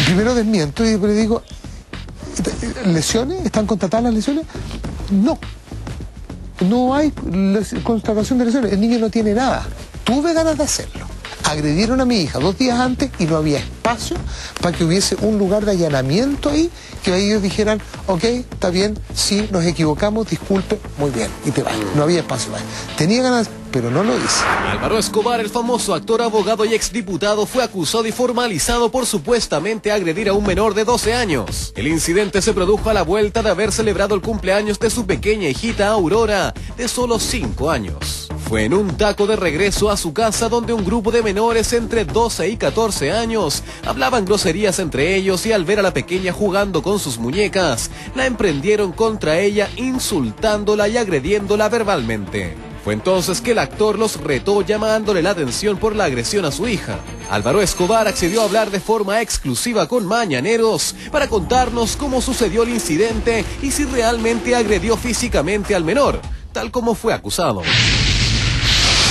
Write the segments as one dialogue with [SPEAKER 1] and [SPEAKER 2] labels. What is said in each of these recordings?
[SPEAKER 1] Primero desmiento y después le digo, ¿lesiones? ¿Están constatadas las lesiones? No. No hay constatación de lesiones. El niño no tiene nada. Tuve ganas de hacerlo. Agredieron a mi hija 2 días antes y no había espacio para que hubiese un lugar de allanamiento ahí, que ellos dijeran, ok, está bien, sí, nos equivocamos, disculpe, muy bien, y te vas. No había espacio más. Tenía ganas, pero no lo hice.
[SPEAKER 2] Álvaro Escobar, el famoso actor, abogado y exdiputado, fue acusado y formalizado por supuestamente agredir a un menor de 12 años. El incidente se produjo a la vuelta de haber celebrado el cumpleaños de su pequeña hijita Aurora, de solo 5 años. Fue en un taco de regreso a su casa donde un grupo de menores entre 12 y 14 años hablaban groserías entre ellos y al ver a la pequeña jugando con sus muñecas, la emprendieron contra ella insultándola y agrediéndola verbalmente. Fue entonces que el actor los retó llamándole la atención por la agresión a su hija. Álvaro Escobar accedió a hablar de forma exclusiva con Mañaneros para contarnos cómo sucedió el incidente y si realmente agredió físicamente al menor, tal como fue acusado.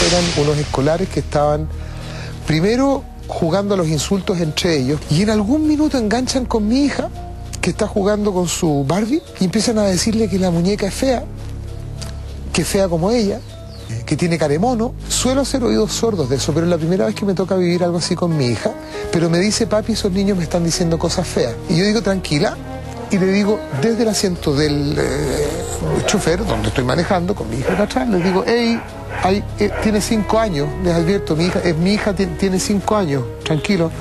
[SPEAKER 1] Eran unos escolares que estaban primero jugando a los insultos entre ellos y en algún minuto enganchan con mi hija que está jugando con su Barbie y empiezan a decirle que la muñeca es fea, que es fea como ella, que tiene caremono. Suelo hacer oídos sordos de eso, pero es la primera vez que me toca vivir algo así con mi hija. Pero me dice, papi, esos niños me están diciendo cosas feas. Y yo digo, tranquila, y le digo, desde el asiento del chofer, donde estoy manejando, con mi hija acá atrás, le digo, hey, tiene 5 años, les advierto, mi hija tiene 5 años, tranquilo.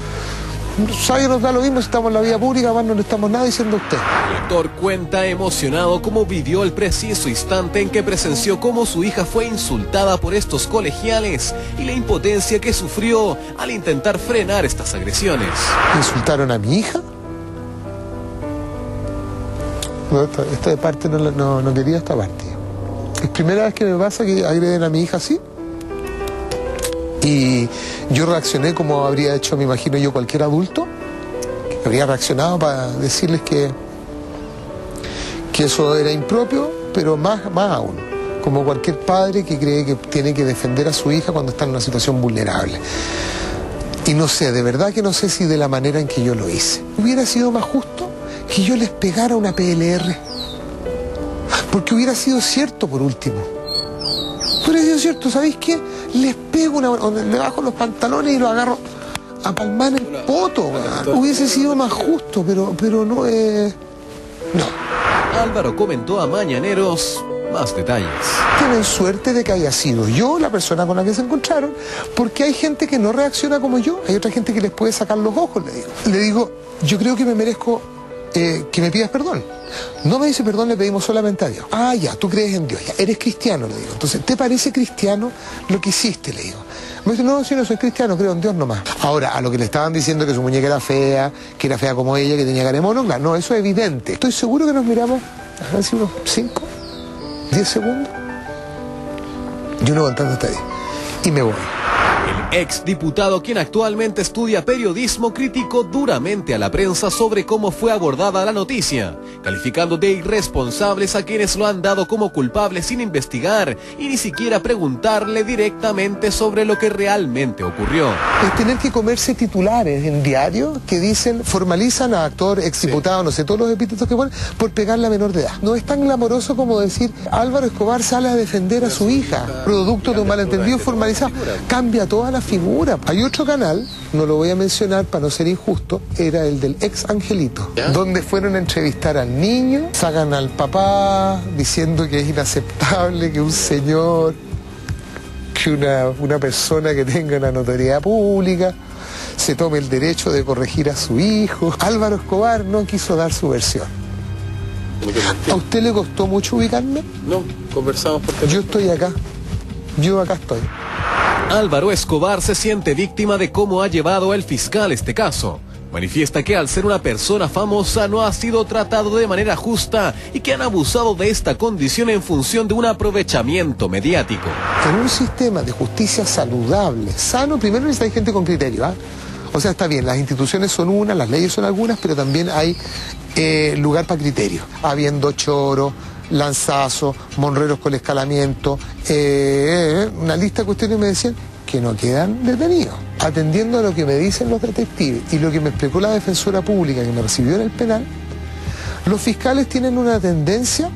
[SPEAKER 1] ¿Sabe? Nos da lo mismo si estamos en la vía pública, más no le estamos nada diciendo a usted.
[SPEAKER 2] El actor cuenta emocionado cómo vivió el preciso instante en que presenció cómo su hija fue insultada por estos colegiales y la impotencia que sufrió al intentar frenar estas agresiones.
[SPEAKER 1] ¿Insultaron a mi hija? No, esta parte no quería esta parte. Es primera vez que me pasa que agreden a mi hija así. Y yo reaccioné como habría hecho, me imagino yo, cualquier adulto. Habría reaccionado para decirles que eso era impropio, pero más aún, como cualquier padre que cree que tiene que defender a su hija cuando está en una situación vulnerable. Y no sé, de verdad que no sé si de la manera en que yo lo hice. Hubiera sido más justo que yo les pegara una PLR. Porque hubiera sido cierto, por último. Hubiera sido cierto, ¿sabéis qué? Les pego le bajo los pantalones y lo agarro a palmar en el poto. Hubiese sido más justo, pero no es... No.
[SPEAKER 2] Álvaro comentó a Mañaneros más detalles.
[SPEAKER 1] Tienen suerte de que haya sido yo la persona con la que se encontraron, porque hay gente que no reacciona como yo. Hay otra gente que les puede sacar los ojos, le digo. Le digo, yo creo que me merezco que me pidas perdón. No me dice perdón, le pedimos solamente a Dios. Ah, ya, tú crees en Dios, ya, eres cristiano, le digo. Entonces, ¿te parece cristiano lo que hiciste? Le digo. Me dice, no, si no soy cristiano, creo en Dios nomás. Ahora, a lo que le estaban diciendo que su muñeca era fea como ella, que tenía caremono, claro, no, eso es evidente. Estoy seguro que nos miramos, a ver si unos 5, 10 segundos. Y uno contando hasta 10. Y me voy.
[SPEAKER 2] El exdiputado, quien actualmente estudia periodismo, criticó duramente a la prensa sobre cómo fue abordada la noticia, calificando de irresponsables a quienes lo han dado como culpable sin investigar y ni siquiera preguntarle directamente sobre lo que realmente ocurrió.
[SPEAKER 1] Es tener que comerse titulares en diario que dicen, formalizan a actor, exdiputado, sí, no sé, todos los epítetos que ponen, por pegarle a menor de edad. No es tan glamoroso como decir, Álvaro Escobar sale a defender a su hija, producto de un malentendido formalizado. Cambia toda la figura. Hay otro canal, no lo voy a mencionar para no ser injusto, era el del ex Angelito, donde fueron a entrevistar al niño, sacan al papá diciendo que es inaceptable que un señor, que una persona que tenga una notoriedad pública se tome el derecho de corregir a su hijo. Álvaro Escobar no quiso dar su versión. ¿A usted le costó mucho ubicarme?
[SPEAKER 3] No, conversamos porque...
[SPEAKER 1] Yo estoy acá. Yo acá estoy.
[SPEAKER 2] Álvaro Escobar se siente víctima de cómo ha llevado el fiscal este caso. Manifiesta que al ser una persona famosa no ha sido tratado de manera justa y que han abusado de esta condición en función de un aprovechamiento mediático.
[SPEAKER 1] En un sistema de justicia saludable, sano, primero necesita gente con criterio, ¿ah? O sea, está bien, las instituciones son unas, las leyes son algunas, pero también hay lugar para criterio. Habiendo choro, lanzazo, monreros con escalamiento, una lista de cuestiones me decían que no quedan detenidos. atendiendo a lo que me dicen los detectives y lo que me explicó la defensora pública que me recibió en el penal, los fiscales tienen una tendencia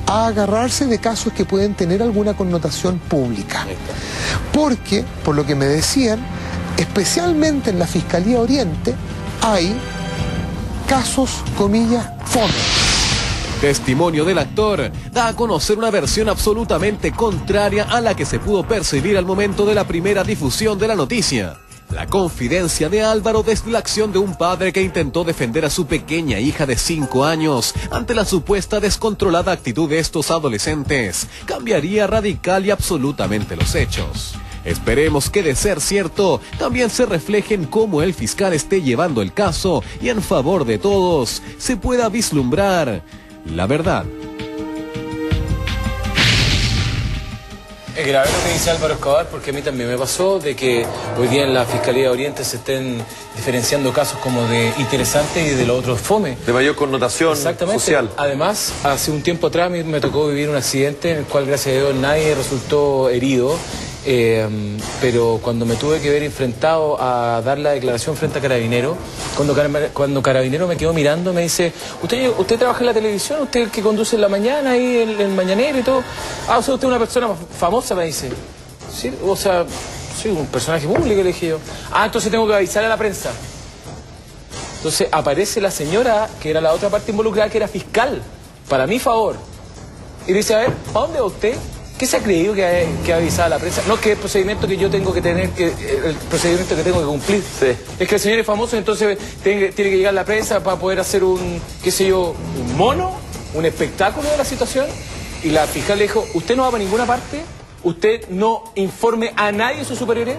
[SPEAKER 1] a agarrarse de casos que pueden tener alguna connotación pública. Porque, por lo que me decían, especialmente en la Fiscalía Oriente, hay casos, comillas, fome.
[SPEAKER 2] Testimonio del actor da a conocer una versión absolutamente contraria a la que se pudo percibir al momento de la primera difusión de la noticia. La confidencia de Álvaro desde la acción de un padre que intentó defender a su pequeña hija de 5 años ante la supuesta descontrolada actitud de estos adolescentes cambiaría radical y absolutamente los hechos. Esperemos que, de ser cierto, también se refleje en cómo el fiscal esté llevando el caso y en favor de todos se pueda vislumbrar la verdad.
[SPEAKER 4] Es grave lo que dice Álvaro Escobar, porque a mí también me pasó de que hoy día en la Fiscalía de Oriente se estén diferenciando casos como de interesantes y de los otros fome.
[SPEAKER 5] De mayor connotación social.
[SPEAKER 4] Además, hace un tiempo atrás me tocó vivir un accidente en el cual, gracias a Dios, nadie resultó herido. Pero cuando me tuve que ver enfrentado a dar la declaración frente a Carabinero, cuando Carabinero me quedó mirando, me dice: ¿Usted trabaja en la televisión? ¿Usted el que conduce en la mañana ahí, el mañanero y todo? Ah, o sea, usted es una persona famosa, me dice. Sí, o sea, soy un personaje público, le dije yo. Ah, entonces tengo que avisar a la prensa. Entonces aparece la señora, que era la otra parte involucrada, que era fiscal, para mi favor. Y dice: a ver, ¿a dónde va usted? ¿Qué se ha creído que ha avisado a la prensa? No, que el procedimiento que yo tengo que tener, el procedimiento que tengo que cumplir. Sí. Es que el señor es famoso, entonces tiene que llegar a la prensa para poder hacer un, qué sé yo, un mono, un espectáculo de la situación. Y la fiscal le dijo: usted no va para ninguna parte, usted no informe a nadie de sus superiores.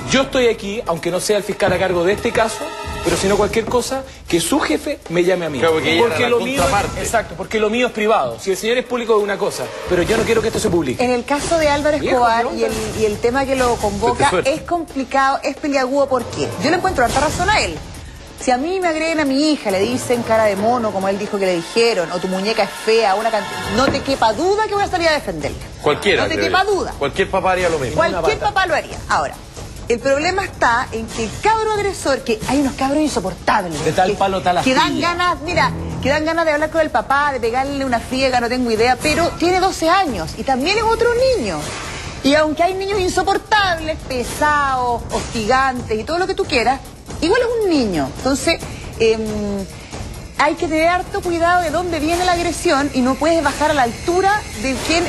[SPEAKER 4] Yo estoy aquí, aunque no sea el fiscal a cargo de este caso, pero si no cualquier cosa, que su jefe me llame a mí.
[SPEAKER 5] Claro, porque lo mío
[SPEAKER 4] exacto, porque lo mío es privado. Si el señor es público es una cosa, pero yo no quiero que esto se publique.
[SPEAKER 6] En el caso de Álvaro Escobar y el tema que lo convoca es complicado, es peliagudo. ¿Por qué? Yo le encuentro harta razón a él. Si a mí me agreden a mi hija, le dicen cara de mono, como él dijo que le dijeron, o tu muñeca es fea, no te quepa duda que voy a salir a defenderla.
[SPEAKER 5] Cualquiera.
[SPEAKER 6] No te quepa duda.
[SPEAKER 5] Cualquier papá haría lo mismo.
[SPEAKER 6] Cualquier papá lo haría. Ahora, el problema está en que el cabro agresor, que hay unos cabros insoportables.
[SPEAKER 4] De tal palo, tal astilla.
[SPEAKER 6] Que dan ganas, mira, que dan ganas de hablar con el papá, de pegarle una friega, no tengo idea, pero tiene 12 años y también es otro niño. Y aunque hay niños insoportables, pesados, hostigantes y todo lo que tú quieras, igual es un niño. Entonces, hay que tener harto cuidado de dónde viene la agresión y no puedes bajar a la altura de quien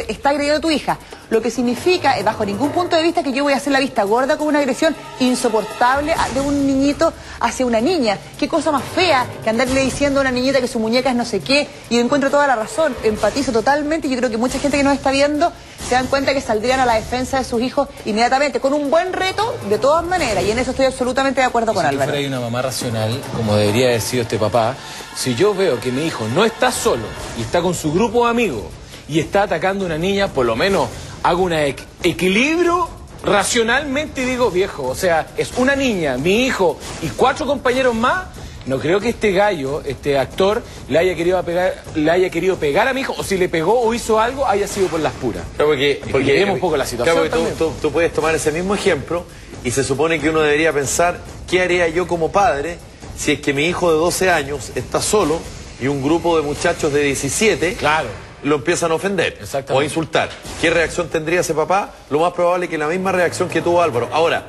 [SPEAKER 6] está agrediendo a tu hija. Lo que significa, bajo ningún punto de vista, que yo voy a hacer la vista gorda con una agresión insoportable de un niñito hacia una niña. Qué cosa más fea que andarle diciendo a una niñita que su muñeca es no sé qué. Y yo encuentro toda la razón, empatizo totalmente. Y yo creo que mucha gente que nos está viendo se dan cuenta que saldrían a la defensa de sus hijos inmediatamente, con un buen reto, de todas maneras. Y en eso estoy absolutamente de acuerdo con Álvaro.
[SPEAKER 4] Si fuera una mamá racional, como debería haber sido este papá, si yo veo que mi hijo no está solo y está con su grupo de amigos y está atacando a una niña, por lo menos hago un equilibrio racionalmente y digo: viejo, o sea, es una niña, mi hijo y 4 compañeros más. No creo que este gallo, este actor, le haya querido pegar a mi hijo, o si le pegó o hizo algo, haya sido por las puras.
[SPEAKER 5] Claro, porque
[SPEAKER 4] vemos un poco la situación.
[SPEAKER 5] Claro, tú puedes tomar ese mismo ejemplo y se supone que uno debería pensar: ¿qué haría yo como padre si es que mi hijo de 12 años está solo y un grupo de muchachos de 17...
[SPEAKER 4] Claro.
[SPEAKER 5] lo empiezan a ofender o a insultar? ¿Qué reacción tendría ese papá? Lo más probable es que la misma reacción que tuvo Álvaro. Ahora,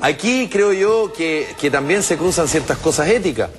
[SPEAKER 5] aquí creo yo que también se cruzan ciertas cosas éticas,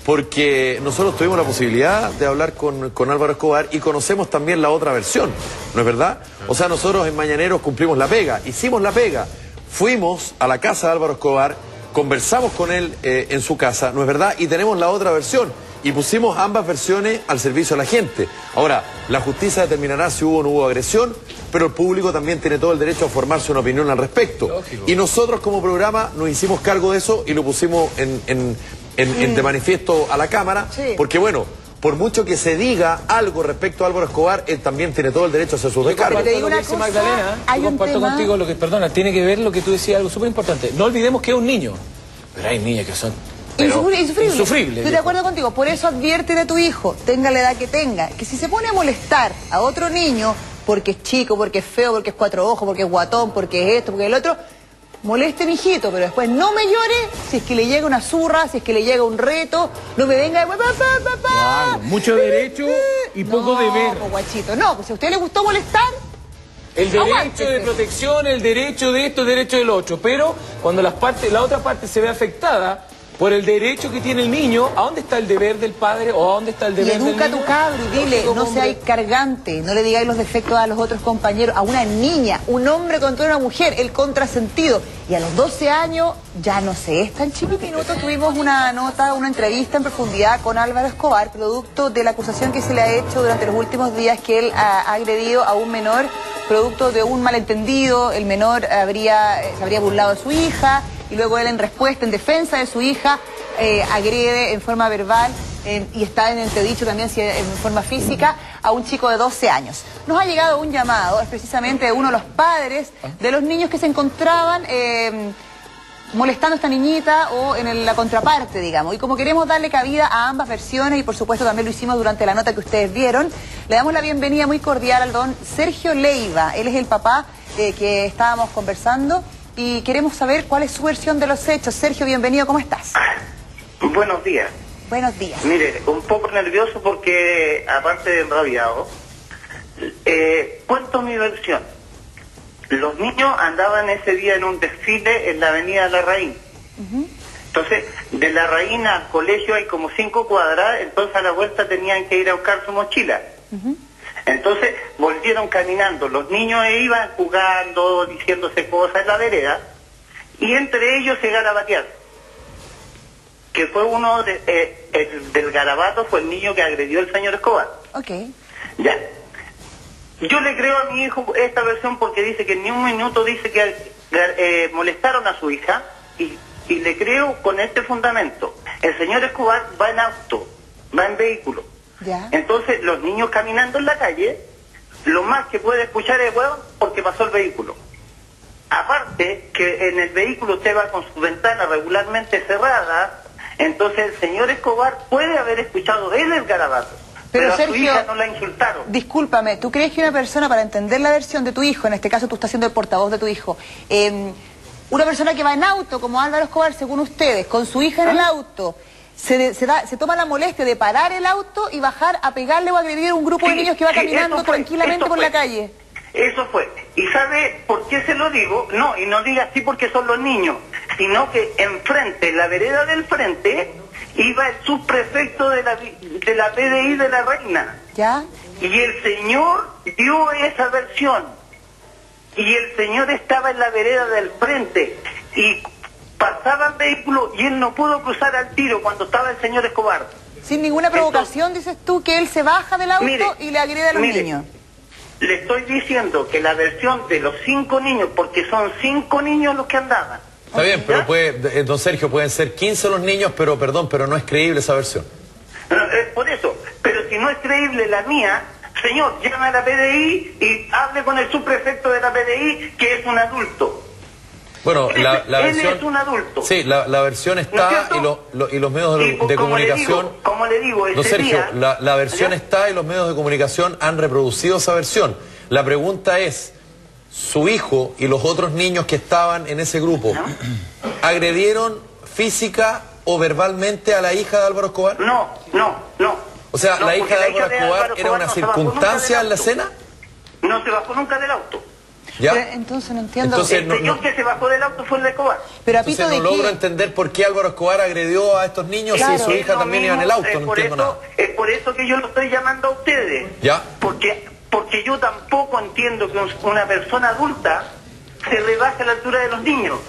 [SPEAKER 5] porque nosotros tuvimos la posibilidad de hablar con Álvaro Escobar y conocemos también la otra versión, ¿no es verdad? O sea, nosotros en Mañaneros cumplimos la pega, hicimos la pega, fuimos a la casa de Álvaro Escobar, conversamos con él en su casa, ¿no es verdad? Y tenemos la otra versión. Y pusimos ambas versiones al servicio de la gente. Ahora, la justicia determinará si hubo o no hubo agresión, pero el público también tiene todo el derecho a formarse una opinión al respecto. Lógico. Y nosotros como programa nos hicimos cargo de eso y lo pusimos de manifiesto a la Cámara, porque bueno, por mucho que se diga algo respecto a Álvaro Escobar, él también tiene todo el derecho a hacer sus descargos.
[SPEAKER 6] Te digo una cosa,
[SPEAKER 4] Magdalena,
[SPEAKER 6] hay un
[SPEAKER 4] comparto
[SPEAKER 6] tema...
[SPEAKER 4] contigo lo que, perdona, tiene que ver lo que tú decías, algo súper importante. No olvidemos que es un niño, pero hay niñas que son... Insufrible.
[SPEAKER 6] Estoy de acuerdo contigo. Por eso adviértele a tu hijo, tenga la edad que tenga, que si se pone a molestar a otro niño porque es chico, porque es feo, porque es 4 ojos, porque es guatón, porque es esto, porque es el otro, moleste mi hijito, pero después no me llore si es que le llega una zurra, si es que le llega un reto, no me venga de papá.
[SPEAKER 4] Claro, mucho derecho y poco deber.
[SPEAKER 6] No, guachito, no, pues si a usted le gustó molestar,
[SPEAKER 4] el derecho
[SPEAKER 6] aguántese.
[SPEAKER 4] de protección, el derecho de esto, el derecho del otro. Pero cuando la otra parte se ve afectada por el derecho que tiene el niño, ¿a dónde está el deber del padre o a dónde está el deber del niño?
[SPEAKER 6] Educa a tu cabro y dile, no seáis cargante, no le digáis los defectos a los otros compañeros, a una niña, un hombre contra una mujer, el contrasentido. Y a los 12 años ya no se es tan chiquitito. Tuvimos una nota, una entrevista en profundidad con Álvaro Escobar, producto de la acusación que se le ha hecho durante los últimos días que él ha agredido a un menor, producto de un malentendido. El menor se habría burlado de su hija y luego él en respuesta, en defensa de su hija, agrede en forma verbal y está en entredicho también en forma física a un chico de 12 años. Nos ha llegado un llamado, es precisamente de uno de los padres de los niños que se encontraban molestando a esta niñita o en la contraparte, digamos. Y como queremos darle cabida a ambas versiones, y por supuesto también lo hicimos durante la nota que ustedes vieron, le damos la bienvenida muy cordial al don Sergio Leiva. Él es el papá que estábamos conversando y queremos saber cuál es su versión de los hechos. Sergio, bienvenido, ¿cómo estás?
[SPEAKER 7] Buenos días.
[SPEAKER 6] Buenos días.
[SPEAKER 7] Mire, un poco nervioso porque, aparte de enrabiado, cuento mi versión. Los niños andaban ese día en un desfile en la avenida Larraín. Entonces, de Larraín al colegio hay como 5 cuadras, entonces a la vuelta tenían que ir a buscar su mochila. Entonces, volvieron caminando. Los niños iban jugando, diciéndose cosas en la vereda, y entre ellos se garabatearon. Que fue uno del garabato, fue el niño que agredió al señor Escobar.
[SPEAKER 6] Ok.
[SPEAKER 7] Ya. Yo le creo a mi hijo esta versión porque dice que en ni un minuto dice que molestaron a su hija y le creo con este fundamento. El señor Escobar va en auto, va en vehículo.
[SPEAKER 6] Ya.
[SPEAKER 7] Entonces los niños caminando en la calle, lo más que puede escuchar es hueón porque pasó el vehículo. Aparte que en el vehículo usted va con sus ventanas regularmente cerradas, entonces el señor Escobar puede haber escuchado él el garabato. Pero a
[SPEAKER 6] Sergio,
[SPEAKER 7] su hija no la insultaron.
[SPEAKER 6] Discúlpame, ¿tú crees que una persona, para entender la versión de tu hijo, en este caso tú estás siendo el portavoz de tu hijo, una persona que va en auto, como Álvaro Escobar, según ustedes, con su hija en el auto, se toma la molestia de parar el auto y bajar a pegarle o agredir a un grupo de niños que va caminando tranquilamente por la calle?
[SPEAKER 7] Eso fue. ¿Y sabe por qué se lo digo? No, y no diga así porque son los niños, sino que enfrente, en la vereda del frente, iba el subprefecto de la PDI de la Reina.
[SPEAKER 6] ¿Ya?
[SPEAKER 7] Y el señor dio esa versión. Y el señor estaba en la vereda del frente. Y pasaban vehículos y él no pudo cruzar al tiro cuando estaba el señor Escobar.
[SPEAKER 6] Sin ninguna provocación, dices tú, que él se baja del auto y le agrede a los niños.
[SPEAKER 7] Le estoy diciendo que la versión de los 5 niños, porque son 5 niños los que andaban.
[SPEAKER 5] Está bien, pero puede, don Sergio, pueden ser 15 los niños, pero perdón, pero no es creíble esa versión.
[SPEAKER 7] Por eso, pero si no es creíble la mía, señor, llame a la PDI y hable con el subprefecto de la PDI, que es un adulto.
[SPEAKER 5] Bueno, la versión...
[SPEAKER 7] Él es un adulto.
[SPEAKER 5] Sí, la versión está y los medios de comunicación...
[SPEAKER 7] Como le digo,
[SPEAKER 5] don Sergio, la versión está y los medios de comunicación han reproducido esa versión. La pregunta es, ¿su hijo y los otros niños que estaban en ese grupo agredieron física o verbalmente a la hija de Álvaro Escobar?
[SPEAKER 7] No.
[SPEAKER 5] O sea,
[SPEAKER 7] no,
[SPEAKER 5] ¿la hija de Álvaro Escobar era una circunstancia en la escena?
[SPEAKER 7] No se bajó nunca del auto.
[SPEAKER 5] ¿Ya?
[SPEAKER 6] Pero, entonces no entiendo.
[SPEAKER 5] Entonces,
[SPEAKER 7] el señor que se bajó del auto fue el de Escobar.
[SPEAKER 6] Pero a
[SPEAKER 5] entonces
[SPEAKER 6] pito
[SPEAKER 5] no logro entender por qué Álvaro Escobar agredió a estos niños si su hija también iba en el auto, no entiendo nada.
[SPEAKER 7] Es por eso que yo lo estoy llamando a ustedes.
[SPEAKER 5] ¿Ya?
[SPEAKER 7] Porque yo tampoco entiendo que una persona adulta se rebaje a la altura de los niños.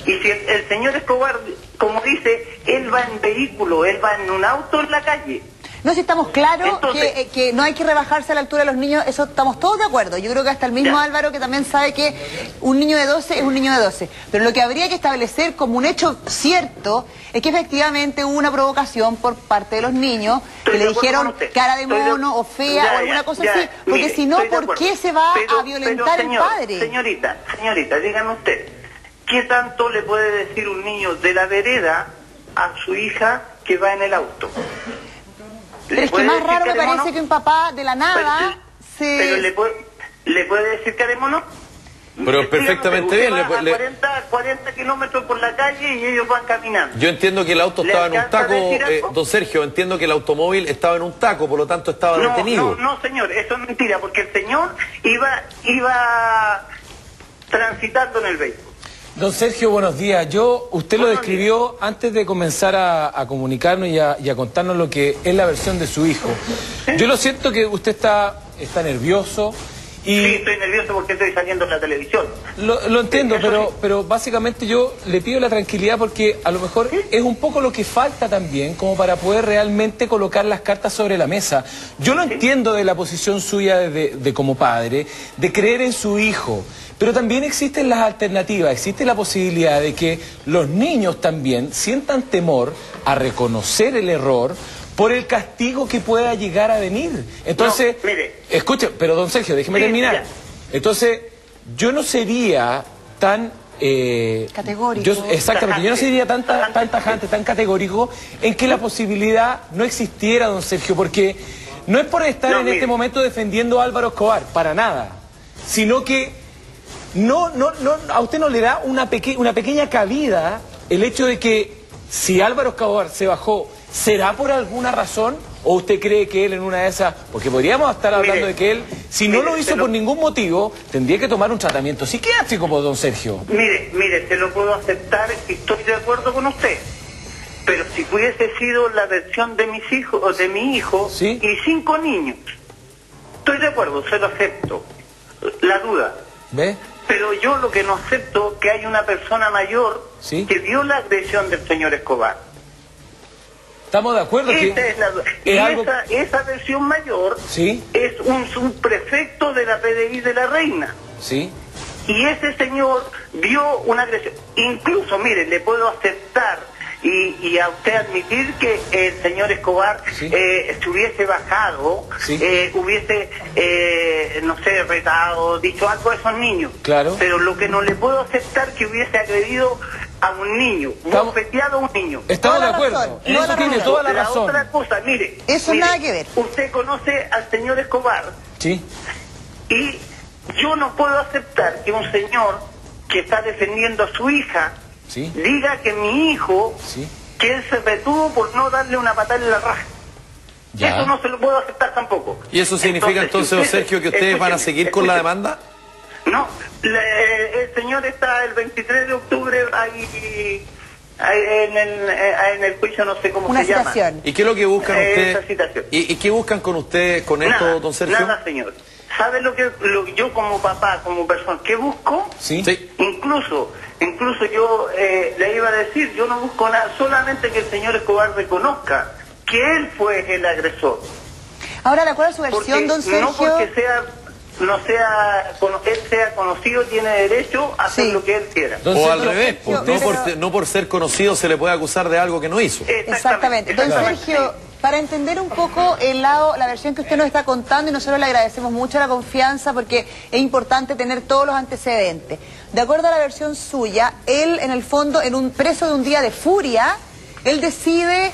[SPEAKER 7] Y si el señor Escobar, como dice, él va en vehículo, él va en un auto en la calle.
[SPEAKER 6] No, si estamos claros.
[SPEAKER 7] Entonces,
[SPEAKER 6] que no hay que rebajarse a la altura de los niños, eso estamos todos de acuerdo. Yo creo que hasta el mismo Álvaro, que también sabe que un niño de 12 es un niño de 12. Pero lo que habría que establecer como un hecho cierto es que efectivamente hubo una provocación por parte de los niños, que le dijeron cara de mono o fea o alguna cosa así. Porque mire, si no, ¿por qué se va a violentar el padre?
[SPEAKER 7] Señorita, dígame usted, ¿qué tanto le puede decir un niño de la vereda a su hija que va en el auto?
[SPEAKER 6] Pero es que más raro me parece que un papá de la nada
[SPEAKER 7] ¿Pero le puede decir cara de mono?
[SPEAKER 5] Pero perfectamente bien.
[SPEAKER 7] Usted va a 40 kilómetros por la calle y ellos van caminando.
[SPEAKER 5] Yo entiendo que el auto estaba en un taco, don Sergio, entiendo que el automóvil estaba en un taco, por lo tanto estaba detenido.
[SPEAKER 7] No, señor, eso es mentira, porque el señor iba transitando en el vehículo.
[SPEAKER 4] Don Sergio, buenos días. Usted lo describió antes de comenzar a comunicarnos y a contarnos lo que es la versión de su hijo. Yo lo siento que usted está nervioso. Y
[SPEAKER 7] sí, estoy nervioso porque estoy saliendo en la televisión.
[SPEAKER 4] Lo entiendo, pero básicamente yo le pido la tranquilidad porque a lo mejor es un poco lo que falta también como para poder realmente colocar las cartas sobre la mesa. Yo lo entiendo de la posición suya de como padre, de creer en su hijo, pero también existen las alternativas, existe la posibilidad de que los niños también sientan temor a reconocer el error por el castigo que pueda llegar a venir. Entonces, escuche, pero don Sergio, déjeme terminar. Ya. Entonces, yo no sería tan...
[SPEAKER 6] categórico.
[SPEAKER 4] Exactamente, yo no sería tan tajante, tan categórico en que la posibilidad no existiera, don Sergio, porque no es por estar en este momento defendiendo a Álvaro Escobar, para nada, sino que a usted no le da una pequeña cabida el hecho de que si Álvaro Escobar se bajó, ¿será por alguna razón? ¿O usted cree que él en una de esas... Porque podríamos estar hablando de que él, si no lo hizo por ningún motivo, tendría que tomar un tratamiento psiquiátrico, por don Sergio.
[SPEAKER 7] Mire, se lo puedo aceptar y estoy de acuerdo con usted. Pero si hubiese sido la versión de mis hijos, o de mi hijo,
[SPEAKER 4] ¿sí?
[SPEAKER 7] Y 5 niños, estoy de acuerdo, se lo acepto. La duda.
[SPEAKER 4] ¿Ve?
[SPEAKER 7] Pero yo lo que no acepto es que hay una persona mayor, ¿sí?, que vio la agresión del señor Escobar.
[SPEAKER 4] Estamos de acuerdo
[SPEAKER 7] esa versión mayor, ¿sí?, es un subprefecto de la PDI de la Reina.
[SPEAKER 4] Sí.
[SPEAKER 7] Y ese señor vio una agresión. Incluso, mire, le puedo aceptar y a usted admitir que el señor Escobar, ¿sí?, se hubiese bajado, ¿sí?, hubiese, no sé, retado, dicho algo a esos niños.
[SPEAKER 4] Claro.
[SPEAKER 7] Pero lo que no le puedo aceptar que hubiese agredido a un niño, golpeteado a un niño.
[SPEAKER 4] Estamos de acuerdo. Eso tiene toda la razón.
[SPEAKER 7] La otra cosa, mire.
[SPEAKER 6] Eso nada que ver.
[SPEAKER 7] Usted conoce al señor Escobar.
[SPEAKER 4] Sí.
[SPEAKER 7] Y yo no puedo aceptar que un señor que está defendiendo a su hija, ¿sí?, diga que mi hijo, ¿sí?, que él se retuvo por no darle una patada en la raja. Ya. Eso no se lo puedo aceptar tampoco.
[SPEAKER 5] ¿Y eso significa entonces, don Sergio, que ustedes van a seguir con la demanda?
[SPEAKER 7] No, el señor está el 23 de octubre ahí en el juicio, no sé cómo se llama.
[SPEAKER 5] ¿Y qué es lo que buscan ustedes? ¿Y qué buscan con usted, con esto, don Sergio?
[SPEAKER 7] Nada, señor. ¿Sabe lo que yo como papá, como persona, qué busco?
[SPEAKER 4] Sí.
[SPEAKER 7] Incluso yo le iba a decir, yo no busco nada, solamente que el señor Escobar reconozca que él fue el agresor.
[SPEAKER 6] Ahora, de acuerdo a su versión, don Sergio...
[SPEAKER 7] No porque él sea conocido, tiene derecho a hacer lo que él quiera.
[SPEAKER 5] O al revés, no por ser conocido se le puede acusar de algo que no hizo.
[SPEAKER 6] Exactamente. Don Sergio, para entender un poco la versión que usted nos está contando, y nosotros le agradecemos mucho la confianza porque es importante tener todos los antecedentes. De acuerdo a la versión suya, él en el fondo, preso de un día de furia, él decide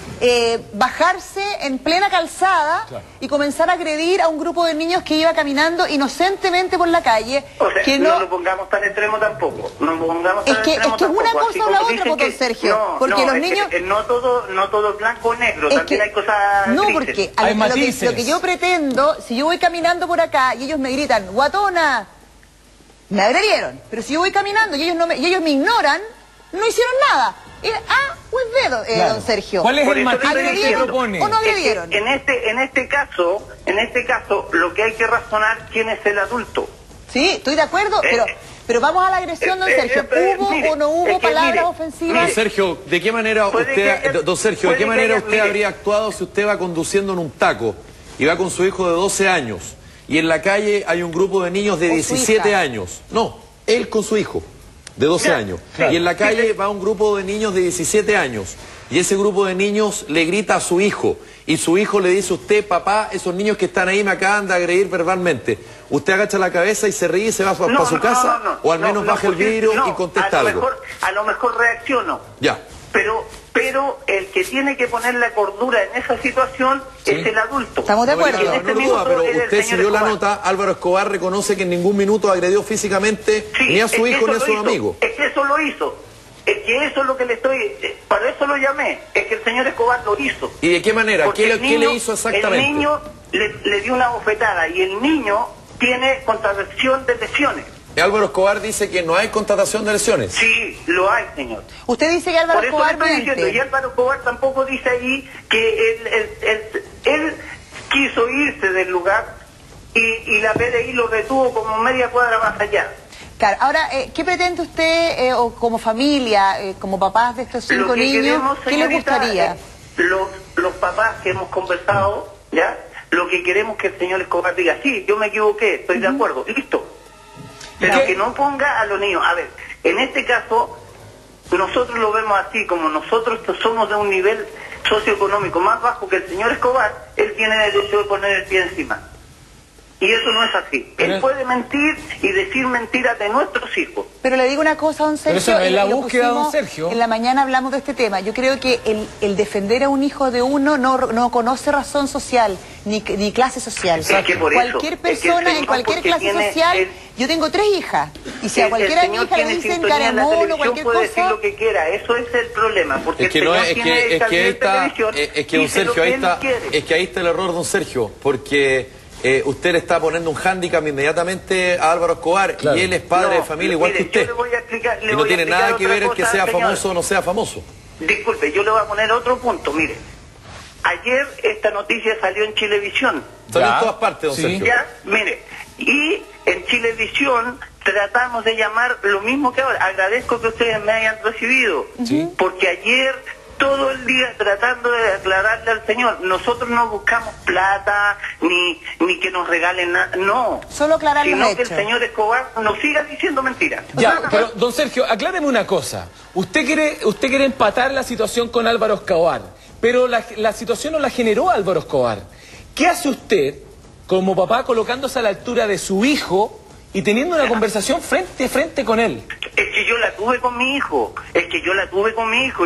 [SPEAKER 6] bajarse en plena calzada, claro, y comenzar a agredir a un grupo de niños que iba caminando inocentemente por la calle.
[SPEAKER 7] O sea, que no lo pongamos tan extremo tampoco.
[SPEAKER 6] Es que es una cosa o la otra, don Sergio. Porque los niños...
[SPEAKER 7] no todo es blanco o negro, también hay cosas grises.
[SPEAKER 6] No, porque lo que yo pretendo, si yo voy caminando por acá y ellos me gritan, guatona, me agredieron. Pero si yo voy caminando y ellos me ignoran, no hicieron nada. Dedo, claro, don Sergio.
[SPEAKER 4] ¿Cuál es el matiz que propone?
[SPEAKER 6] ¿O no agredieron?
[SPEAKER 7] En este caso, lo que hay que razonar quién es el adulto.
[SPEAKER 6] Sí, estoy de acuerdo, pero vamos a la agresión, don Sergio. ¿Hubo o no hubo palabras ofensivas?
[SPEAKER 5] Don Sergio, ¿de qué manera usted habría actuado si usted va conduciendo en un taco y va con su hijo de 12 años y en la calle hay un grupo de niños de 17 años? No, él con su hijo de 12 años. Claro. Y en la calle va un grupo de niños de 17 años. Y ese grupo de niños le grita a su hijo. Y su hijo le dice a usted, papá, esos niños que están ahí me acaban de agredir verbalmente. Usted agacha la cabeza y se ríe y se va para su casa. O al menos baja el vidrio y contesta algo.
[SPEAKER 7] A lo mejor reacciono.
[SPEAKER 5] Ya.
[SPEAKER 7] Pero pero el que tiene que poner la cordura en esa situación es el adulto.
[SPEAKER 6] Estamos de acuerdo.
[SPEAKER 5] No, no duda, pero usted si dio la nota, Álvaro Escobar reconoce que en ningún minuto agredió físicamente ni a su hijo ni a su amigo.
[SPEAKER 7] Es que eso lo hizo. Es que eso es lo que le estoy... Para eso lo llamé. Es que el señor Escobar lo hizo.
[SPEAKER 5] ¿Y de qué manera? ¿Qué le hizo exactamente?
[SPEAKER 7] El niño le dio una bofetada y el niño tiene contracción de lesiones.
[SPEAKER 5] Álvaro Escobar dice que no hay constatación de lesiones.
[SPEAKER 7] Sí, lo hay, señor.
[SPEAKER 6] Usted dice que Álvaro Escobar
[SPEAKER 7] Por eso le estoy diciendo, y Álvaro Escobar tampoco dice ahí que él quiso irse del lugar y la PDI lo detuvo como media cuadra más allá.
[SPEAKER 6] Claro, ahora, ¿qué pretende usted, o como familia, como papás de estos 5 niños, qué les gustaría?
[SPEAKER 7] Los papás que hemos conversado, ¿ya? Lo que queremos es que el señor Escobar diga, sí, yo me equivoqué, estoy de acuerdo, listo. Pero que no ponga a los niños. A ver, en este caso, nosotros lo vemos así, como nosotros somos de un nivel socioeconómico más bajo que el señor Escobar, él tiene derecho de poner el pie encima. Y eso no es así. Él puede mentir y decir mentiras de nuestros hijos.
[SPEAKER 6] Pero le digo una cosa, don Sergio.
[SPEAKER 4] Pero eso no es la búsqueda, don Sergio.
[SPEAKER 6] En la mañana hablamos de este tema. Yo creo que el defender a un hijo de uno no conoce razón social, ni clase social.
[SPEAKER 7] Es que por
[SPEAKER 6] cualquier persona, en cualquier clase social... Yo tengo 3 hijas. Y si a cualquiera de mis hijas le dicen caramono, cualquier
[SPEAKER 7] puede
[SPEAKER 6] cosa...
[SPEAKER 7] decir lo que quiera. Eso es el problema. Porque
[SPEAKER 5] es que no es que don Sergio, ahí está el error, don Sergio, porque... usted le está poniendo un hándicap inmediatamente a Álvaro Escobar, claro. Y él es padre de familia igual que usted. Y no tiene nada que ver el que sea famoso o no sea famoso.
[SPEAKER 7] Disculpe, yo le voy a poner otro punto, mire. Ayer esta noticia salió en Chilevisión.
[SPEAKER 5] Salió en todas partes, don Sergio.
[SPEAKER 7] Ya, mire, y en Chilevisión tratamos de llamar lo mismo que ahora. Agradezco que ustedes me hayan recibido, porque ayer... todo el día tratando de aclararle al señor. Nosotros no buscamos plata, ni que nos regalen nada, no.
[SPEAKER 6] Solo aclarar los hechos.
[SPEAKER 7] Sino que el señor Escobar nos siga diciendo mentiras.
[SPEAKER 4] Ya, pero don Sergio, acláreme una cosa. Usted quiere empatar la situación con Álvaro Escobar, pero la situación no la generó Álvaro Escobar. ¿Qué hace usted como papá colocándose a la altura de su hijo y teniendo una conversación frente a frente con él?
[SPEAKER 7] Es que yo la tuve con mi hijo,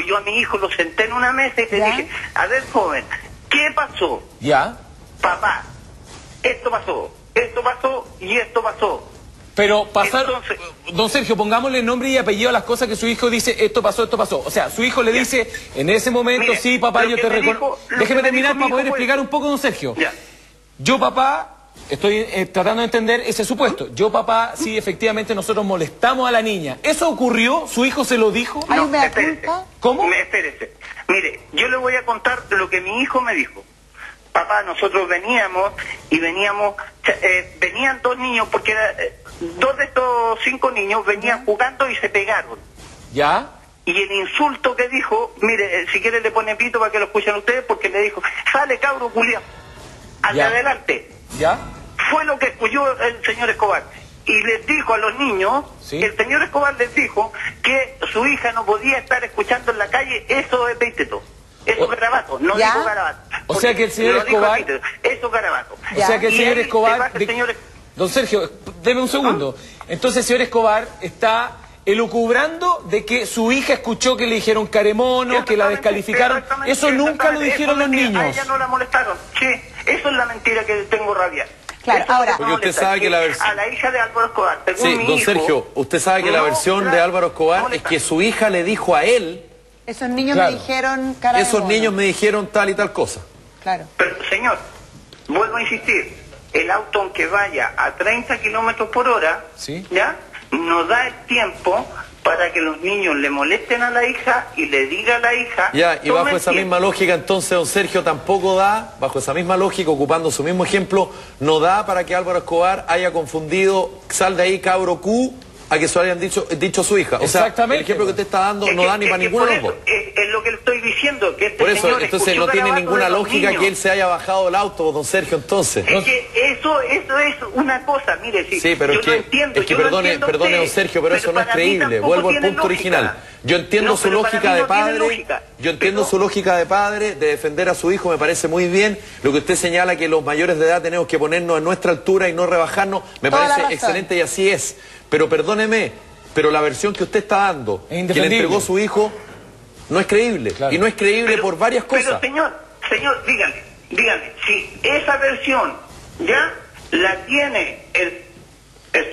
[SPEAKER 7] yo a mi hijo lo senté en una mesa y le dije, a ver, joven, ¿qué pasó?
[SPEAKER 4] Ya.
[SPEAKER 7] Papá, esto pasó y esto pasó.
[SPEAKER 4] Pero don Sergio, pongámosle nombre y apellido a las cosas que su hijo dice, esto pasó. O sea, su hijo le dice, en ese momento, mire, sí, papá, yo te reconozco. Déjeme terminar para poder explicar un poco, don Sergio.
[SPEAKER 7] Ya.
[SPEAKER 4] Yo, papá... Estoy tratando de entender ese supuesto. Yo, papá, sí, efectivamente nosotros molestamos a la niña. ¿Eso ocurrió? ¿Su hijo se lo dijo?
[SPEAKER 6] ¿Hay una culpa?
[SPEAKER 4] ¿Cómo?
[SPEAKER 7] Espérese. Mire, yo le voy a contar lo que mi hijo me dijo. Papá, nosotros venían 2 niños, porque 2 de estos 5 niños venían jugando y se pegaron.
[SPEAKER 4] ¿Ya?
[SPEAKER 7] Y el insulto que dijo, mire, si quiere le pone pito para que lo escuchen ustedes, porque le dijo, sale cabro culiao, hacia adelante.
[SPEAKER 4] ¿Ya?
[SPEAKER 7] Fue lo que escuchó el señor Escobar. Y les dijo a los niños, el señor Escobar les dijo que su hija no podía estar escuchando en la calle, eso es peiteto. Eso es garabato, no dijo garabato.
[SPEAKER 4] O sea que el señor Escobar...
[SPEAKER 7] Eso es garabato.
[SPEAKER 4] O sea que el señor Escobar... Don Sergio, deme un segundo. Entonces el señor Escobar está elucubrando de que su hija escuchó que le dijeron caremono, que la descalificaron. Eso nunca lo dijeron los niños.
[SPEAKER 7] A ella no la molestaron. Sí, eso es la mentira que tengo rabia.
[SPEAKER 6] Claro, ahora...
[SPEAKER 5] Porque usted sabe que la versión...
[SPEAKER 7] A la hija de Álvaro Escobar,
[SPEAKER 5] sí, don Sergio, usted sabe que la versión de Álvaro Escobar es que su hija le dijo a él...
[SPEAKER 6] Esos niños me dijeron cara de
[SPEAKER 5] esos
[SPEAKER 6] mono.
[SPEAKER 5] niños me dijeron tal y tal cosa.
[SPEAKER 6] Claro.
[SPEAKER 7] Pero, señor, vuelvo a insistir, el auto aunque vaya a 30 kilómetros por hora, ¿ya? Nos da el tiempo para que los niños le molesten a la hija y le diga a la hija...
[SPEAKER 5] Ya, y bajo esa misma lógica, entonces, don Sergio, tampoco da, bajo esa misma lógica, ocupando su mismo ejemplo, no da para que Álvaro Escobar haya confundido, sal de ahí cabro Q, a que se lo hayan dicho a su hija. O sea, el ejemplo que usted está dando no da ni para ninguno de los dos.
[SPEAKER 7] Es lo que le estoy diciendo, que este
[SPEAKER 5] por eso,
[SPEAKER 7] señor
[SPEAKER 5] entonces no tiene ninguna lógica que él se haya bajado del auto, don Sergio, entonces.
[SPEAKER 7] Es que eso es una cosa, mire,
[SPEAKER 5] sí, pero
[SPEAKER 7] yo
[SPEAKER 5] es que,
[SPEAKER 7] lo entiendo,
[SPEAKER 5] perdone, don Sergio, pero eso no es creíble. Vuelvo al punto original. Yo entiendo su lógica de padre, su lógica de padre, de defender a su hijo, me parece muy bien. Lo que usted señala, que los mayores de edad tenemos que ponernos a nuestra altura y no rebajarnos, me parece excelente y así es. Pero perdóneme, pero la versión que usted está dando, que le entregó su hijo, No es creíble.
[SPEAKER 4] Claro.
[SPEAKER 5] Y no es creíble por varias cosas.
[SPEAKER 7] Pero señor, dígame, si esa versión ya la tiene el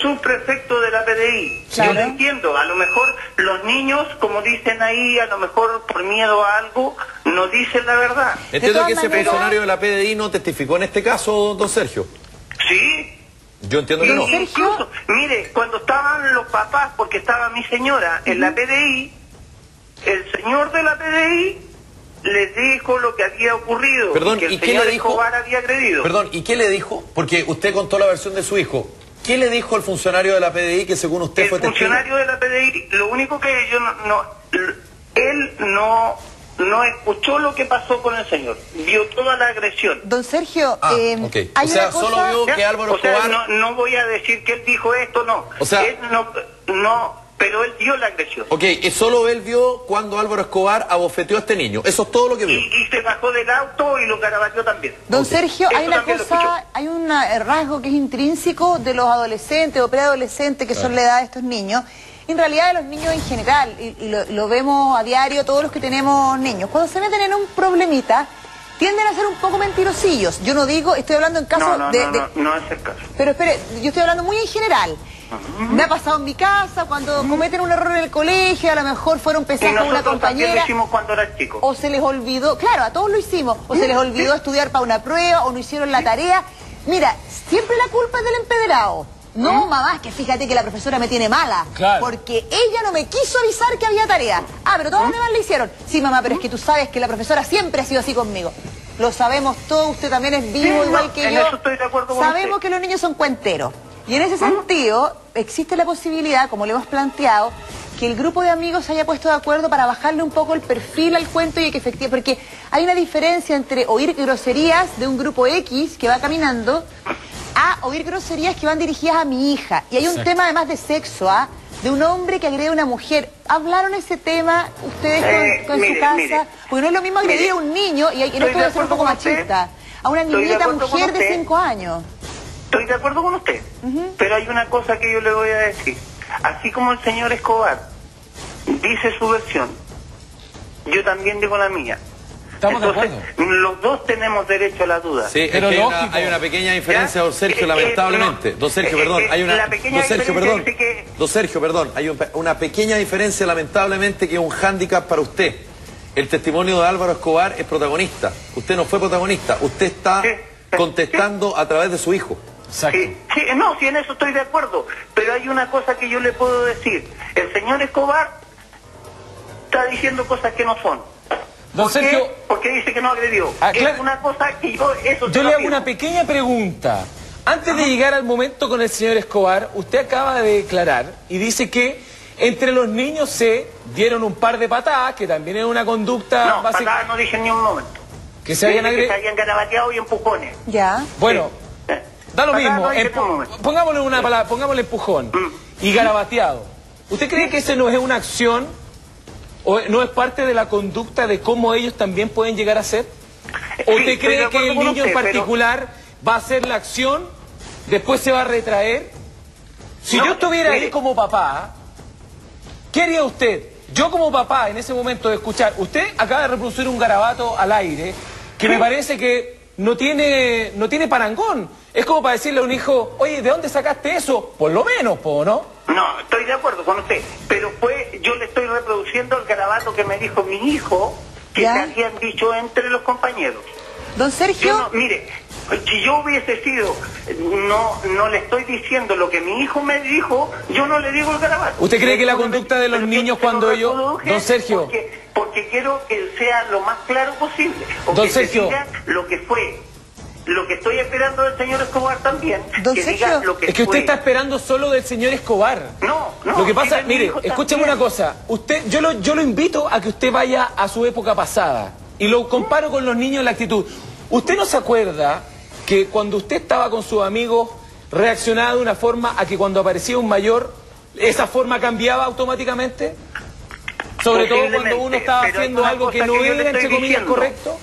[SPEAKER 7] subprefecto de la PDI,
[SPEAKER 6] claro,
[SPEAKER 7] yo lo entiendo, a lo mejor los niños, como dicen ahí, a lo mejor por miedo a algo, no dicen la verdad.
[SPEAKER 5] Entiendo que ese funcionario de la PDI no testificó en este caso, don Sergio.
[SPEAKER 7] Sí.
[SPEAKER 5] Yo entiendo que no.
[SPEAKER 7] Incluso, mire, cuando estaban los papás, porque estaba mi señora en la PDI, el señor de la PDI les dijo lo que había ocurrido.
[SPEAKER 5] Perdón,
[SPEAKER 7] que el
[SPEAKER 5] ¿y qué
[SPEAKER 7] señor
[SPEAKER 5] le dijo?
[SPEAKER 7] Escobar había agredido.
[SPEAKER 5] Perdón, ¿y qué le dijo? Porque usted contó la versión de su hijo. ¿Qué le dijo el funcionario de la PDI que según usted fue testigo?
[SPEAKER 7] El funcionario de la PDI, lo único que yo él no escuchó lo que pasó con el señor, vio toda la agresión.
[SPEAKER 6] Don Sergio,
[SPEAKER 5] Ok.
[SPEAKER 6] hay
[SPEAKER 5] O sea,
[SPEAKER 6] una cosa...
[SPEAKER 5] solo vio que Álvaro Escobar...
[SPEAKER 7] no voy a decir que él dijo esto, no.
[SPEAKER 5] O sea...
[SPEAKER 7] Él pero él vio la agresión.
[SPEAKER 5] Ok, solo él vio cuando Álvaro Escobar abofeteó a este niño. Eso es todo lo que vio.
[SPEAKER 7] Y se bajó del auto y lo garabateó también.
[SPEAKER 6] Don Sergio, hay
[SPEAKER 7] Eso
[SPEAKER 6] una
[SPEAKER 7] también lo
[SPEAKER 6] cosa,
[SPEAKER 7] escuchó.
[SPEAKER 6] hay un rasgo que es intrínseco de los adolescentes o preadolescentes que son la edad de estos niños, en realidad de los niños en general, y lo vemos a diario todos los que tenemos niños. Cuando se meten en un problemita, tienden a ser un poco mentirosillos. Yo no digo, estoy hablando en caso
[SPEAKER 7] No es el caso.
[SPEAKER 6] Pero espere, yo estoy hablando muy en general. Me ha pasado en mi casa, cuando cometen un error en el colegio, a lo mejor fueron pesados con una compañera.
[SPEAKER 7] Lo hicimos cuando era chico.
[SPEAKER 6] O se les olvidó, claro, a todos lo hicimos, o se les olvidó estudiar para una prueba, o no hicieron la tarea. Mira, siempre la culpa es del empedrado. No, mamá, es que fíjate que la profesora me tiene mala.
[SPEAKER 4] Claro.
[SPEAKER 6] Porque ella no me quiso avisar que había tarea. Ah, pero todas las demás le hicieron. Sí, mamá, pero es que tú sabes que la profesora siempre ha sido así conmigo. Lo sabemos todos, usted también es vivo
[SPEAKER 7] Sí,
[SPEAKER 6] igual que
[SPEAKER 7] en
[SPEAKER 6] yo.
[SPEAKER 7] eso estoy de acuerdo con
[SPEAKER 6] Sabemos
[SPEAKER 7] usted.
[SPEAKER 6] que los niños son cuenteros. Y en ese sentido, existe la posibilidad, como le hemos planteado, que el grupo de amigos se haya puesto de acuerdo para bajarle un poco el perfil al cuento y que efectivamente... Porque hay una diferencia entre oír groserías de un grupo X que va caminando a oír groserías que van dirigidas a mi hija. Y hay un tema además de sexo, de un hombre que agrede a una mujer. ¿Hablaron ese tema ustedes con su casa? Porque no es lo mismo agredir a un niño, y en esto voy a ser un poco machista, a una niñita mujer de 5 años.
[SPEAKER 7] Estoy de acuerdo con usted, pero hay una cosa que yo le voy a decir. Así como el señor Escobar dice su versión, yo también digo la mía.
[SPEAKER 4] Estamos de
[SPEAKER 7] Entonces,
[SPEAKER 4] acuerdo.
[SPEAKER 7] Los dos tenemos derecho a la duda.
[SPEAKER 5] Sí,
[SPEAKER 4] Pero
[SPEAKER 5] es que
[SPEAKER 4] lógico.
[SPEAKER 5] hay una pequeña diferencia, don Sergio, lamentablemente.
[SPEAKER 7] no.
[SPEAKER 5] Don Sergio, perdón, hay una...
[SPEAKER 7] La pequeña
[SPEAKER 5] Don Sergio,
[SPEAKER 7] diferencia
[SPEAKER 5] perdón.
[SPEAKER 7] es que...
[SPEAKER 5] Don Sergio, perdón, hay una pequeña diferencia, lamentablemente, que es un hándicap para usted. El testimonio de Álvaro Escobar es protagonista. Usted no fue protagonista. Usted está contestando a través de su hijo.
[SPEAKER 4] Exacto.
[SPEAKER 7] Sí, sí, en eso estoy de acuerdo. Pero hay una cosa que yo le puedo decir. El señor Escobar está diciendo cosas que no son.
[SPEAKER 4] Don Sergio,
[SPEAKER 7] Porque dice que no agredió. Es una cosa que
[SPEAKER 4] yo le hago una pequeña pregunta. Antes de llegar al momento con el señor Escobar, usted acaba de declarar y dice que entre los niños se dieron un par de patadas, que también es una conducta
[SPEAKER 7] No,
[SPEAKER 4] básica.
[SPEAKER 7] patadas no dije en ni un momento.
[SPEAKER 4] Que se habían
[SPEAKER 7] Dije que se
[SPEAKER 4] agredido.
[SPEAKER 7] habían garabateado y empujones.
[SPEAKER 6] Ya.
[SPEAKER 4] Bueno, da lo
[SPEAKER 7] Patadas
[SPEAKER 4] mismo.
[SPEAKER 7] no dije en ningún momento.
[SPEAKER 4] Pongámosle una palabra, pongámosle empujón y garabateado. ¿Usted cree que ese no es una acción o no es parte de la conducta de cómo ellos también pueden llegar a ser? ¿O
[SPEAKER 7] Sí,
[SPEAKER 4] usted
[SPEAKER 7] estoy de
[SPEAKER 4] cree que
[SPEAKER 7] acuerdo
[SPEAKER 4] el
[SPEAKER 7] con
[SPEAKER 4] niño en
[SPEAKER 7] usted,
[SPEAKER 4] particular va a hacer la acción, después se va a retraer? Si
[SPEAKER 7] No,
[SPEAKER 4] yo estuviera ahí
[SPEAKER 7] mire.
[SPEAKER 4] como papá, ¿qué haría usted? Yo como papá, en ese momento de escuchar, usted acaba de reproducir un garabato al aire que me parece que no tiene parangón. Es como para decirle a un hijo, oye, ¿de dónde sacaste eso? Por lo menos, ¿no?
[SPEAKER 7] No, estoy de acuerdo con usted. Pero yo le estoy reproduciendo el garabato que me dijo mi hijo, que
[SPEAKER 6] ¿Ya?
[SPEAKER 7] se habían dicho entre los compañeros.
[SPEAKER 6] Don Sergio...
[SPEAKER 7] Yo no, mire, si yo hubiese sido, no le estoy diciendo lo que mi hijo me dijo, yo no le digo el garabato.
[SPEAKER 4] ¿Usted cree que la
[SPEAKER 7] Yo
[SPEAKER 4] conducta de los
[SPEAKER 7] pero
[SPEAKER 4] niños
[SPEAKER 7] yo
[SPEAKER 4] cuando
[SPEAKER 7] lo
[SPEAKER 4] ellos...
[SPEAKER 7] reproduje
[SPEAKER 4] Don Sergio...
[SPEAKER 7] Porque quiero que sea lo más claro posible. O
[SPEAKER 4] Don
[SPEAKER 7] que se
[SPEAKER 4] Sergio...
[SPEAKER 7] diga lo que fue. Lo que estoy esperando del señor Escobar también.
[SPEAKER 6] Don
[SPEAKER 7] que
[SPEAKER 6] Sergio,
[SPEAKER 7] diga lo que
[SPEAKER 4] Es que usted
[SPEAKER 7] fue.
[SPEAKER 4] está esperando solo del señor Escobar.
[SPEAKER 7] No.
[SPEAKER 4] Lo que pasa,
[SPEAKER 7] diga mi
[SPEAKER 4] mire,
[SPEAKER 7] hijo
[SPEAKER 4] escúcheme
[SPEAKER 7] también.
[SPEAKER 4] una cosa. Yo lo invito a que usted vaya a su época pasada y lo comparo con los niños en la actitud. ¿Usted no se acuerda que cuando usted estaba con sus amigos reaccionaba de una forma a que cuando aparecía un mayor, esa forma cambiaba automáticamente? Sobre todo cuando uno estaba
[SPEAKER 7] Pero hay
[SPEAKER 4] haciendo
[SPEAKER 7] una
[SPEAKER 4] algo que
[SPEAKER 7] cosa
[SPEAKER 4] no
[SPEAKER 7] yo le
[SPEAKER 4] era, entre
[SPEAKER 7] estoy
[SPEAKER 4] comillas,
[SPEAKER 7] diciendo.
[SPEAKER 4] correcto.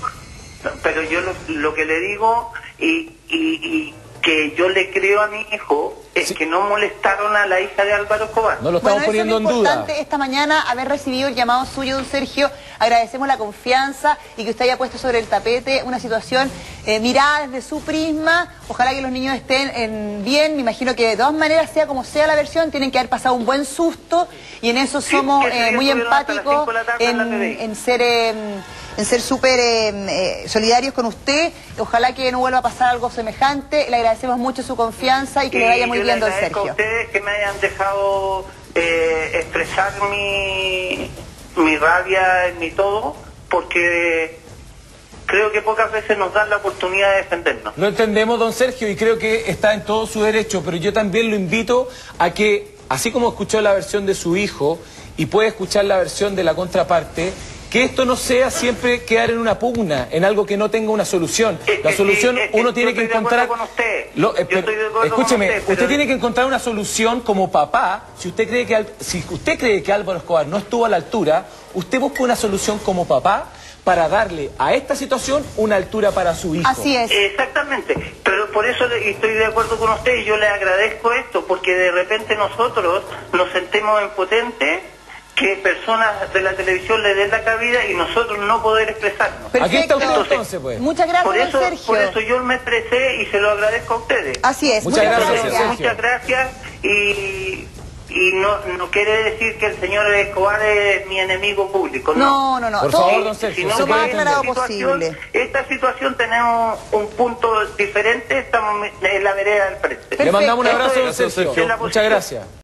[SPEAKER 7] Pero yo lo que le digo y que yo le creo a mi hijo es que no molestaron a la hija de Álvaro Escobar.
[SPEAKER 4] No lo estamos poniendo en duda.
[SPEAKER 6] Es importante esta mañana haber recibido el llamado suyo, don Sergio. Agradecemos la confianza y que usted haya puesto sobre el tapete una situación mirada desde su prisma. Ojalá que los niños estén bien. Me imagino que de todas maneras, sea como sea la versión, tienen que haber pasado un buen susto y en eso somos muy empáticos en ser súper solidarios con usted. Ojalá que no vuelva a pasar algo semejante. Le agradecemos mucho su confianza y que le vaya muy bien, don Sergio.
[SPEAKER 7] A ustedes que me hayan dejado expresar mi rabia, mi todo, porque creo que pocas veces nos dan la oportunidad de defendernos.
[SPEAKER 4] Lo entendemos, don Sergio, y creo que está en todo su derecho, pero yo también lo invito a que, así como escuchó la versión de su hijo y puede escuchar la versión de la contraparte, que esto no sea siempre quedar en una pugna, en algo que no tenga una solución. La solución uno tiene que encontrar... Escúcheme, usted tiene que encontrar una solución como papá. Si usted cree que Álvaro Escobar no estuvo a la altura, usted busca una solución como papá para darle a esta situación una altura para su hijo.
[SPEAKER 6] Así es.
[SPEAKER 7] Exactamente, pero por eso estoy de acuerdo con usted y yo le agradezco esto, porque de repente nosotros nos sentimos impotentes que personas de la televisión le den la cabida y nosotros no poder expresarnos.
[SPEAKER 6] Perfecto.
[SPEAKER 4] Aquí está usted entonces, pues.
[SPEAKER 6] Muchas gracias, don Sergio.
[SPEAKER 7] Por eso yo me expresé y se lo agradezco a ustedes.
[SPEAKER 6] Así es.
[SPEAKER 4] Muchas gracias.
[SPEAKER 7] Muchas gracias y no quiere decir que el señor Escobar es mi enemigo público.
[SPEAKER 6] No.
[SPEAKER 4] Por favor, don Sergio.
[SPEAKER 6] Lo más aclarado posible.
[SPEAKER 7] Esta situación tenemos un punto diferente, estamos en la vereda del frente.
[SPEAKER 4] Le mandamos un abrazo, don Sergio. Muchas gracias.